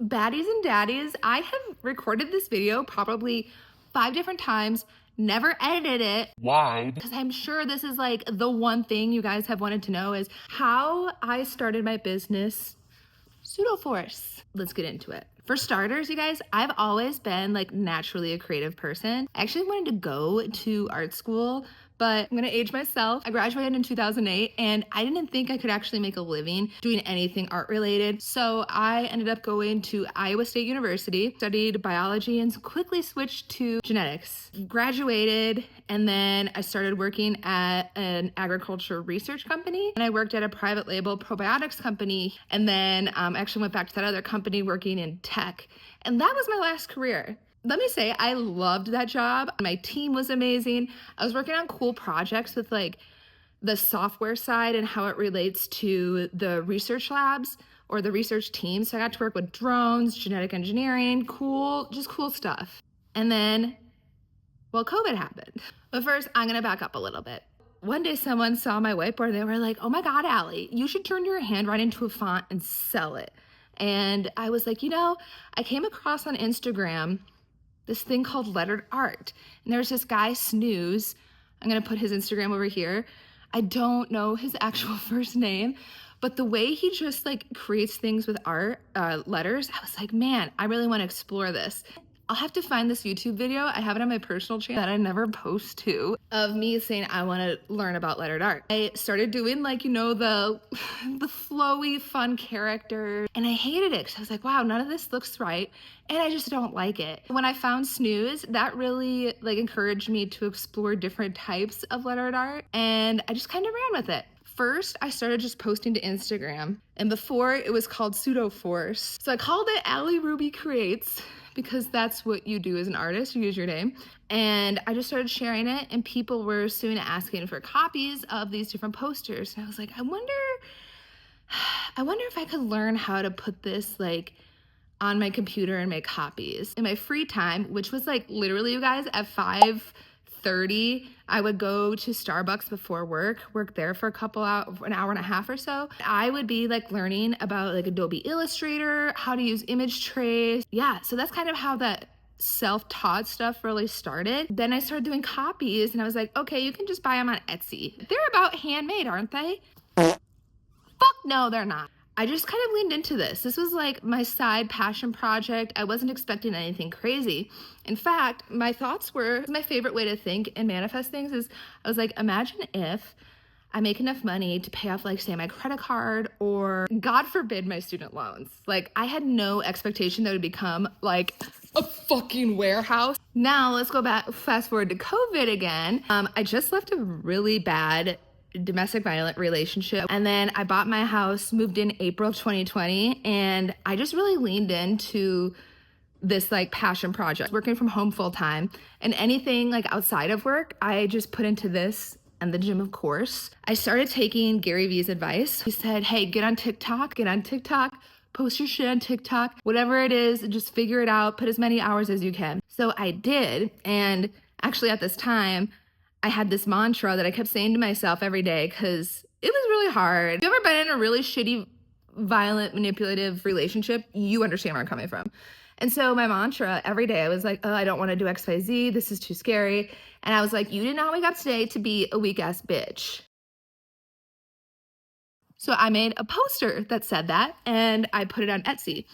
Baddies and daddies, I have recorded this video probably 5 different times, never edited it. Why? Because I'm sure this is like the one thing you guys have wanted to know is how I started my business, Pseudoforce. Let's get into it. For starters, you guys, I've always been like naturally a creative person. I actually wanted to go to art school, but I'm gonna age myself. I graduated in 2008 and I didn't think I could actually make a living doing anything art related. So I ended up going to Iowa State University, studied biology and quickly switched to genetics. Graduated and then I started working at an agriculture research company and I worked at a private label probiotics company and then actually went back to that other company working in tech. And that was my last career. Let me say, I loved that job. My team was amazing. I was working on cool projects with like the software side and how it relates to the research labs or the research team. So I got to work with drones, genetic engineering, cool stuff. And then, well, COVID happened. But first, I'm gonna back up a little bit. One day someone saw my whiteboard and they were like, oh my God, Allie, you should turn your handwriting into a font and sell it. And I was like, I came across on Instagram this thing called lettered art. And there's this guy, Snooze. I'm gonna put his Instagram over here. I don't know his actual first name, but the way he just like creates things with art, letters, I was like, man, I really wanna explore this. I'll have to find this YouTube video. I have it on my personal channel that I never post to of me saying I want to learn about lettered art. I started doing like, the flowy, fun characters and I hated it because I was like, wow, none of this looks right. And I just don't like it. When I found Snooze, that really like encouraged me to explore different types of lettered art and I just kind of ran with it. First, I started just posting to Instagram and before it was called Pseudoforce. So I called it Allie Ruby Creates because that's what you do as an artist, you use your name. And I just started sharing it and people were soon asking for copies of these different posters. And I was like, I wonder if I could learn how to put this like on my computer and make copies. In my free time, which was like literally, you guys, at 5:30, I would go to Starbucks before work there for an hour and a half or so. I would be like learning about like Adobe Illustrator, how to use image trace. Yeah, so that's kind of how that self-taught stuff really started. Then I started doing copies and I was like, okay, you can just buy them on Etsy. They're about handmade, aren't they? Fuck no, they're not. I just kind of leaned into this. This was like my side passion project. I wasn't expecting anything crazy. In fact, my thoughts were, my favorite way to think and manifest things is, I was like, imagine if I make enough money to pay off like say my credit card or God forbid my student loans. Like I had no expectation that it would become like a fucking warehouse. Now let's go back, fast forward to COVID again. I just left a really bad domestic violent relationship. And then I bought my house, moved in April of 2020, and I just really leaned into this like passion project, working from home full time and anything like outside of work, I just put into this and the gym, of course. I started taking Gary Vee's advice. He said, hey, get on TikTok, post your shit on TikTok, whatever it is, just figure it out, put as many hours as you can. So I did. And actually at this time, I had this mantra that I kept saying to myself every day because it was really hard. If you've ever been in a really shitty, violent, manipulative relationship, you understand where I'm coming from. And so my mantra every day, I was like, oh, I don't want to do XYZ. This is too scary. And I was like, you did not wake up today to be a weak ass bitch. So I made a poster that said that and I put it on Etsy.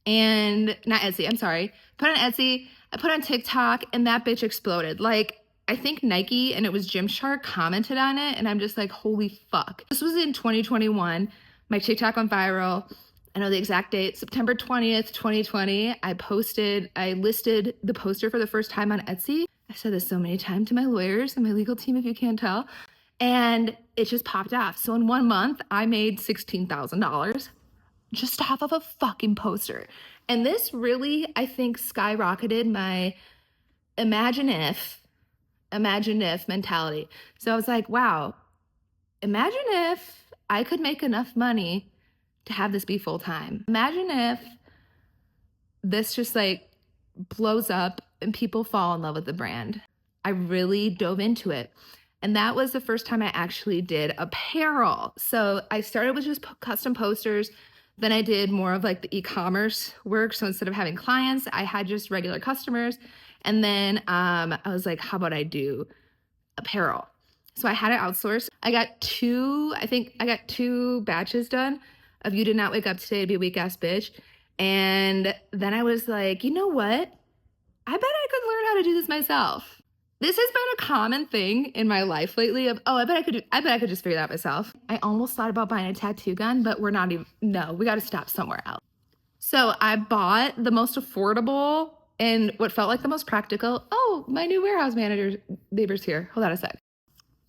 And not Etsy, I'm sorry. Put it on Etsy, I put it on TikTok and that bitch exploded. Like, I think Nike and it was Gymshark commented on it and I'm just like, holy fuck. This was in 2021. My TikTok went viral. I know the exact date, September 20th, 2020. I listed the poster for the first time on Etsy. I said this so many times to my lawyers and my legal team, if you can't tell. And it just popped off. So in 1 month, I made $16,000 just off of a fucking poster. And this really, I think, skyrocketed my imagine if mentality. So I was like, wow, imagine if I could make enough money to have this be full time. Imagine if this just like blows up and people fall in love with the brand. I really dove into it. And that was the first time I actually did apparel. So I started with just custom posters. Then I did more of like the e-commerce work. So instead of having clients, I had just regular customers. And then I was like, how about I do apparel? So I had it outsourced. I got two batches done of You Did Not Wake Up Today to Be a Weak Ass Bitch. And then I was like, you know what? I bet I could learn how to do this myself. This has been a common thing in my life lately of, oh, I bet I could just figure that out myself. I almost thought about buying a tattoo gun, but we got to stop somewhere else. So I bought the most affordable and what felt like the most practical. Oh, my new warehouse neighbor's here. Hold on a sec.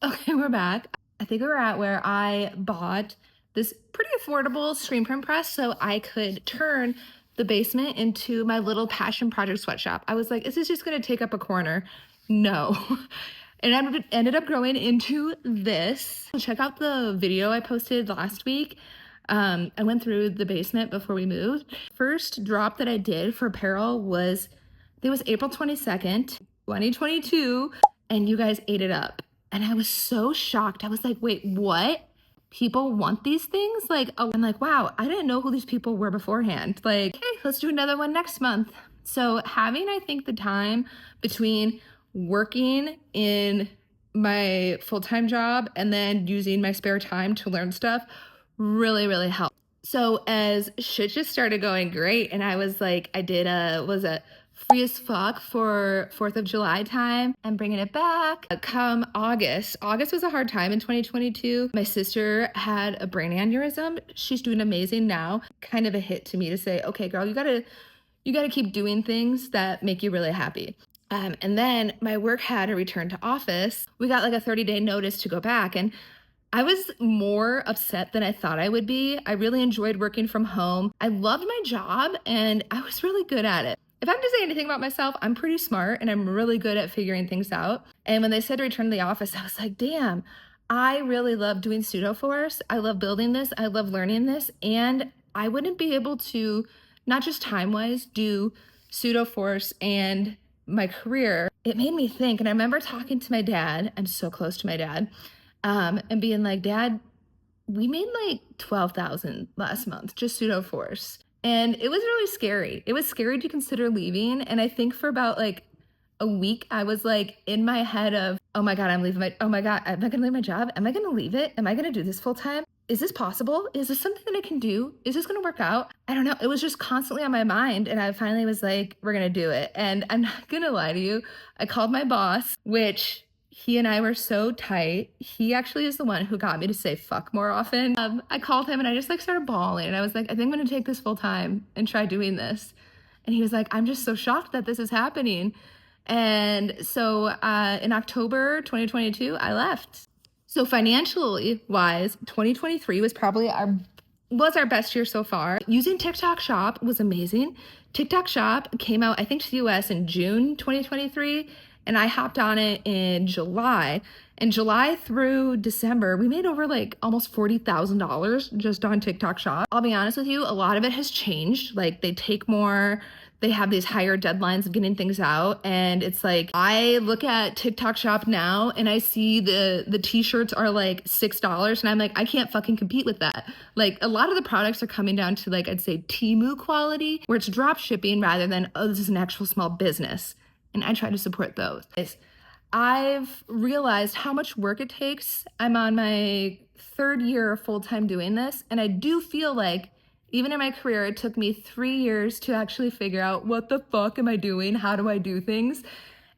Okay, we're back. I think we were at where I bought this pretty affordable screen print press so I could turn the basement into my little passion project sweatshop. I was like, is this just gonna take up a corner? No. And it ended up growing into this. Check out the video I posted last week. I went through the basement before we moved. First drop that I did for apparel was, it was April 22nd, 2022, and you guys ate it up. And I was so shocked. I was like, wait, what? People want these things? Like, oh, I'm like, wow, I didn't know who these people were beforehand. Like, hey, let's do another one next month. So having, I think, the time between working in my full-time job and then using my spare time to learn stuff really, really helped. So as shit just started going great, and I was like, I did a free as fuck for 4th of July time. I'm bringing it back. Come August was a hard time in 2022. My sister had a brain aneurysm. She's doing amazing now. Kind of a hit to me to say, okay, girl, you gotta keep doing things that make you really happy. And then my work had a return to office. We got like a 30-day notice to go back, and I was more upset than I thought I would be. I really enjoyed working from home. I loved my job and I was really good at it. If I'm to say anything about myself, I'm pretty smart and I'm really good at figuring things out. And when they said to return to the office, I was like, damn, I really love doing Pseudoforce. I love building this. I love learning this. And I wouldn't be able to, not just time-wise, do Pseudoforce and my career. It made me think, and I remember talking to my dad, I'm so close to my dad, and being like, Dad, we made like $12,000 last month, just Pseudoforce. And it was really scary. It was scary to consider leaving. And I think for about like a week, I was like in my head of, oh my God, oh my God, am I gonna leave my job? Am I gonna leave it? Am I gonna do this full time? Is this possible? Is this something that I can do? Is this gonna work out? I don't know. It was just constantly on my mind. And I finally was like, we're gonna do it. And I'm not gonna lie to you. I called my boss, which he and I were so tight. He actually is the one who got me to say fuck more often. I called him and I just like started bawling. And I was like, I think I'm gonna take this full time and try doing this. And he was like, I'm just so shocked that this is happening. And so in October 2022, I left. So financially wise, 2023 was probably our best year so far. Using TikTok Shop was amazing. TikTok Shop came out, I think, to the US in June 2023. And I hopped on it in July. And July through December, we made over like almost $40,000 just on TikTok Shop. I'll be honest with you, a lot of it has changed. Like they take more, they have these higher deadlines of getting things out. And it's like, I look at TikTok Shop now and I see the t-shirts are like $6 and I'm like, I can't fucking compete with that. Like a lot of the products are coming down to like, I'd say Temu quality, where it's drop shipping rather than, oh, this is an actual small business. And I try to support those. I've realized how much work it takes. I'm on my 3rd year of full-time doing this. And I do feel like even in my career, it took me 3 years to actually figure out what the fuck am I doing? How do I do things?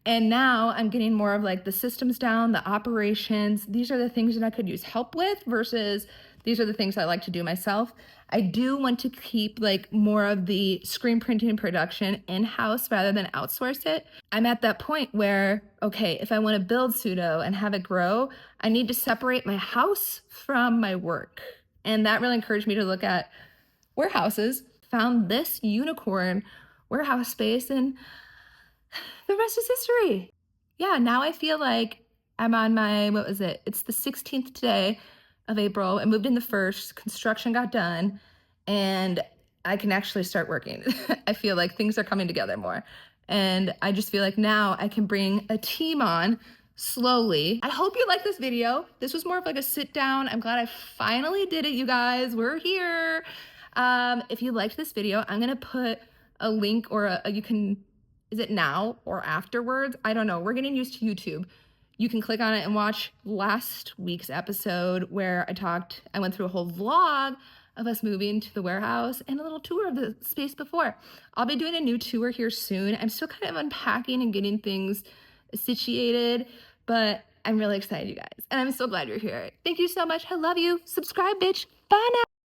And now I'm getting more of like the systems down, the operations. These are the things that I could use help with versus these are the things I like to do myself. I do want to keep like more of the screen printing production in-house rather than outsource it. I'm at that point where, okay, if I want to build Pseudo and have it grow, I need to separate my house from my work. And that really encouraged me to look at warehouses, found this unicorn warehouse space, and the rest is history. Yeah, now I feel like I'm on my, what was it? It's the 16th today of April. I moved in the 1st, construction got done, and I can actually start working. I feel like things are coming together more. And I just feel like now I can bring a team on slowly. I hope you like this video. This was more of like a sit down. I'm glad I finally did it, you guys. We're here. If you liked this video, I'm gonna put a link or you can, is it now or afterwards? I don't know. We're getting used to YouTube. You can click on it and watch last week's episode where I went through a whole vlog of us moving to the warehouse and a little tour of the space before. I'll be doing a new tour here soon. I'm still kind of unpacking and getting things situated, but I'm really excited, you guys. And I'm so glad you're here. Thank you so much. I love you. Subscribe, bitch. Bye now.